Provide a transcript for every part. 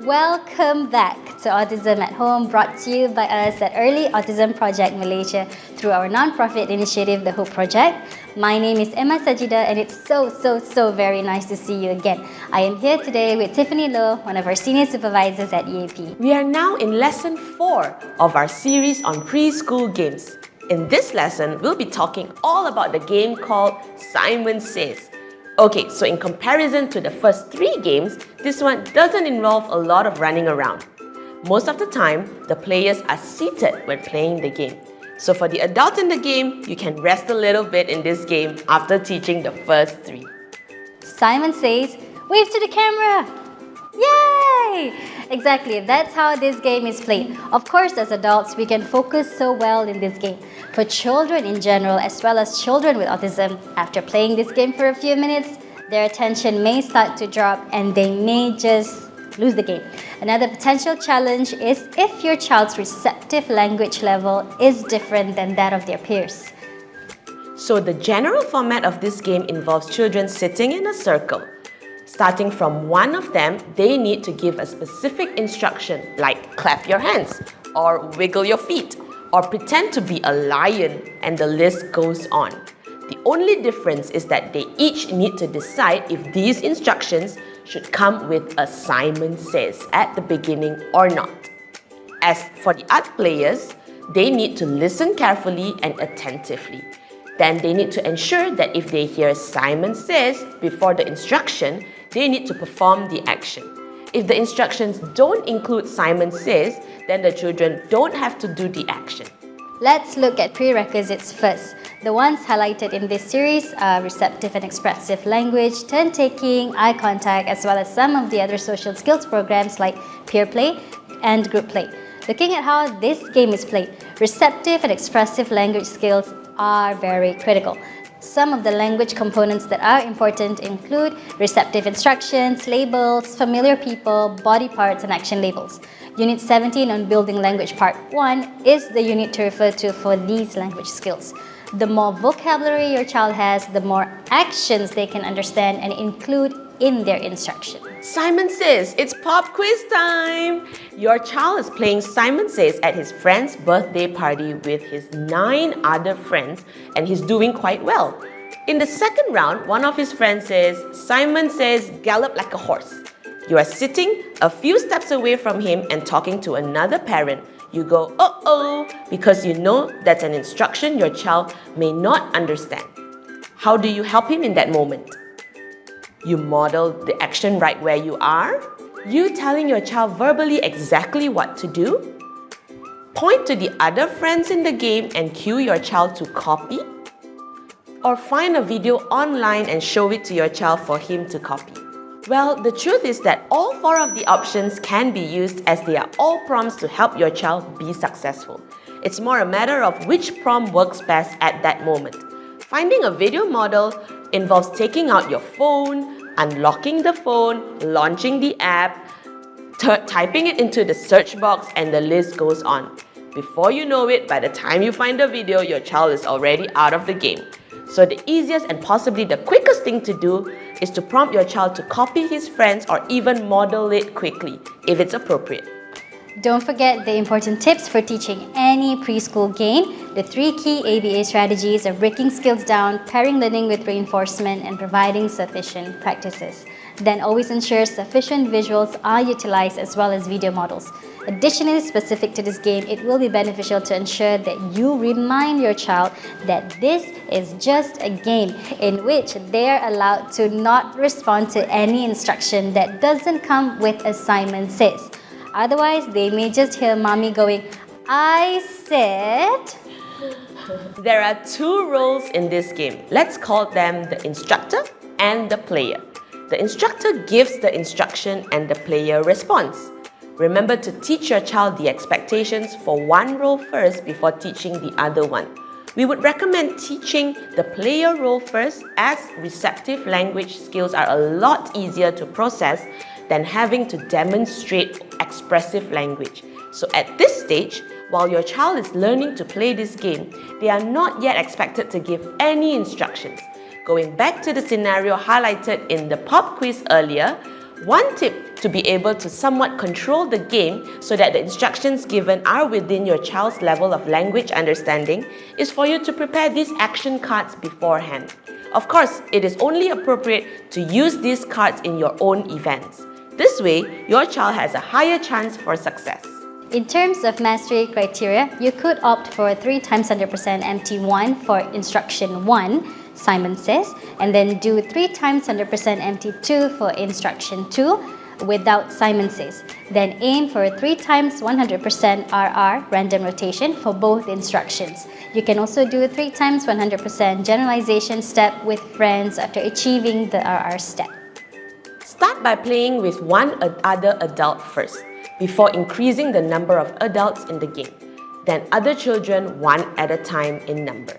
Welcome back to Autism at Home, brought to you by us at Early Autism Project Malaysia through our non-profit initiative, the Hope Project. My name is Emma Sajida and it's so very nice to see you again. I am here today with Tiffany Loh, one of our senior supervisors at EAP. We are now in lesson 4 of our series on preschool games. In this lesson, we'll be talking all about the game called Simon Says. Okay, so in comparison to the first 3 games, this one doesn't involve a lot of running around. Most of the time, the players are seated when playing the game. So for the adults in the game, you can rest a little bit in this game after teaching the first 3. Simon Says, wave to the camera! Yay! Exactly, that's how this game is played. Of course, as adults, we can focus so well in this game. For children in general, as well as children with autism, after playing this game for a few minutes, their attention may start to drop and they may just lose the game. Another potential challenge is if your child's receptive language level is different than that of their peers. So the general format of this game involves children sitting in a circle. Starting from one of them, they need to give a specific instruction like clap your hands or wiggle your feet or pretend to be a lion, and the list goes on. The only difference is that they each need to decide if these instructions should come with a Simon Says at the beginning or not. As for the other players, they need to listen carefully and attentively. Then they need to ensure that if they hear Simon Says before the instruction, they need to perform the action. If the instructions don't include Simon Says, then the children don't have to do the action. Let's look at prerequisites first. The ones highlighted in this series are receptive and expressive language, turn-taking, eye contact, as well as some of the other social skills programs like peer play and group play. Looking at how this game is played, receptive and expressive language skills are very critical. Some of the language components that are important include receptive instructions, labels, familiar people, body parts, and action labels. Unit 17 on Building Language Part 1 is the unit to refer to for these language skills. The more vocabulary your child has, the more actions they can understand and include in their instruction. Simon Says, it's pop quiz time! Your child is playing Simon Says at his friend's birthday party with his 9 other friends, and he's doing quite well. In the second round, one of his friends says, Simon Says, gallop like a horse. You are sitting a few steps away from him and talking to another parent. You go, uh-oh, because you know that's an instruction your child may not understand. How do you help him in that moment? You model the action right where you are. You telling your child verbally exactly what to do. Point to the other friends in the game and cue your child to copy. Or find a video online and show it to your child for him to copy. Well, the truth is that all 4 of the options can be used as they are all prompts to help your child be successful. It's more a matter of which prompt works best at that moment. Finding a video model involves taking out your phone, unlocking the phone, launching the app, typing it into the search box, and the list goes on. Before you know it, by the time you find the video, your child is already out of the game. So the easiest and possibly the quickest thing to do is to prompt your child to copy his friends or even model it quickly, if it's appropriate. Don't forget the important tips for teaching any preschool game. The 3 key ABA strategies are breaking skills down, pairing learning with reinforcement, and providing sufficient practices. Then always ensure sufficient visuals are utilized as well as video models. Additionally, specific to this game, it will be beneficial to ensure that you remind your child that this is just a game in which they are allowed to not respond to any instruction that doesn't come with a Simon Says. Otherwise, they may just hear mommy going, I said... There are 2 roles in this game. Let's call them the instructor and the player. The instructor gives the instruction and the player responds. Remember to teach your child the expectations for one role first before teaching the other one. We would recommend teaching the player role first, as receptive language skills are a lot easier to process than having to demonstrate expressive language. So at this stage, while your child is learning to play this game, they are not yet expected to give any instructions. Going back to the scenario highlighted in the pop quiz earlier, one tip to be able to somewhat control the game so that the instructions given are within your child's level of language understanding is for you to prepare these action cards beforehand. Of course, it is only appropriate to use these cards in your own events. This way, your child has a higher chance for success. In terms of mastery criteria, you could opt for 3 times 100% MT1 for instruction 1, Simon says, and then do 3 times 100% MT2 for instruction 2 without Simon says. Then aim for 3 times 100% RR, random rotation, for both instructions. You can also do 3 times 100% generalization step with friends after achieving the RR step. Start by playing with one other adult first, before increasing the number of adults in the game. Then other children one at a time in number.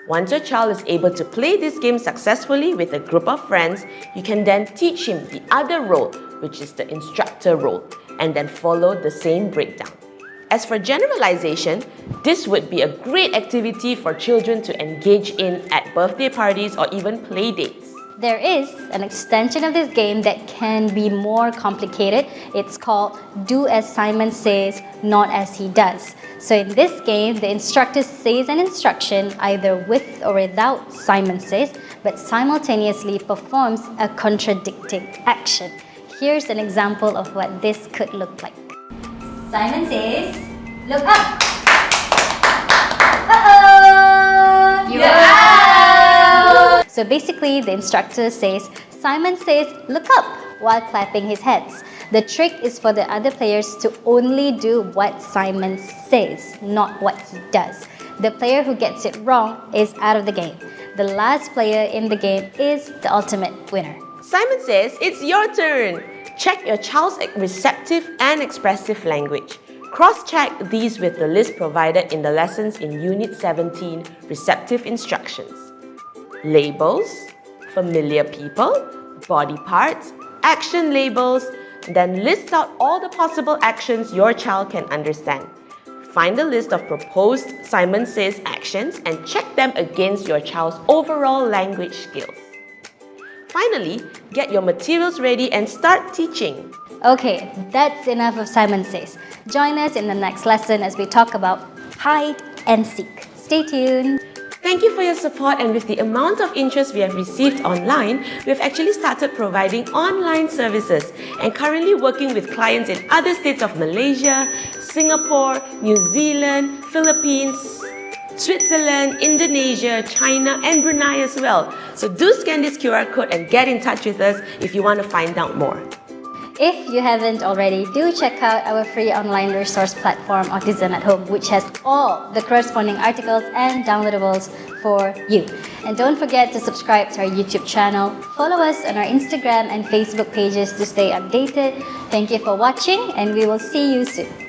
Once your child is able to play this game successfully with a group of friends, you can then teach him the other role, which is the instructor role, and then follow the same breakdown. As for generalization, this would be a great activity for children to engage in at birthday parties or even play dates. There is an extension of this game that can be more complicated. It's called Do As Simon Says, Not As He Does. So in this game, the instructor says an instruction either with or without Simon Says, but simultaneously performs a contradicting action. Here's an example of what this could look like. Simon says, look up. Uh-oh! You're out! So basically, the instructor says, Simon says, look up, while clapping his hands. The trick is for the other players to only do what Simon says, not what he does. The player who gets it wrong is out of the game. The last player in the game is the ultimate winner. Simon says, it's your turn. Check your child's receptive and expressive language. Cross-check these with the list provided in the lessons in Unit 17, Receptive Instructions. Labels, familiar people, body parts, action labels, then list out all the possible actions your child can understand. Find a list of proposed Simon Says actions and check them against your child's overall language skills. Finally, get your materials ready and start teaching. Okay, that's enough of Simon Says. Join us in the next lesson as we talk about hide and seek. Stay tuned. Thank you for your support, and with the amount of interest we have received online, we have actually started providing online services and currently working with clients in other states of Malaysia, Singapore, New Zealand, Philippines, Switzerland, Indonesia, China and Brunei as well. So do scan this QR code and get in touch with us if you want to find out more. If you haven't already, do check out our free online resource platform, Autism at Home, which has all the corresponding articles and downloadables for you. And don't forget to subscribe to our YouTube channel. Follow us on our Instagram and Facebook pages to stay updated. Thank you for watching, and we will see you soon.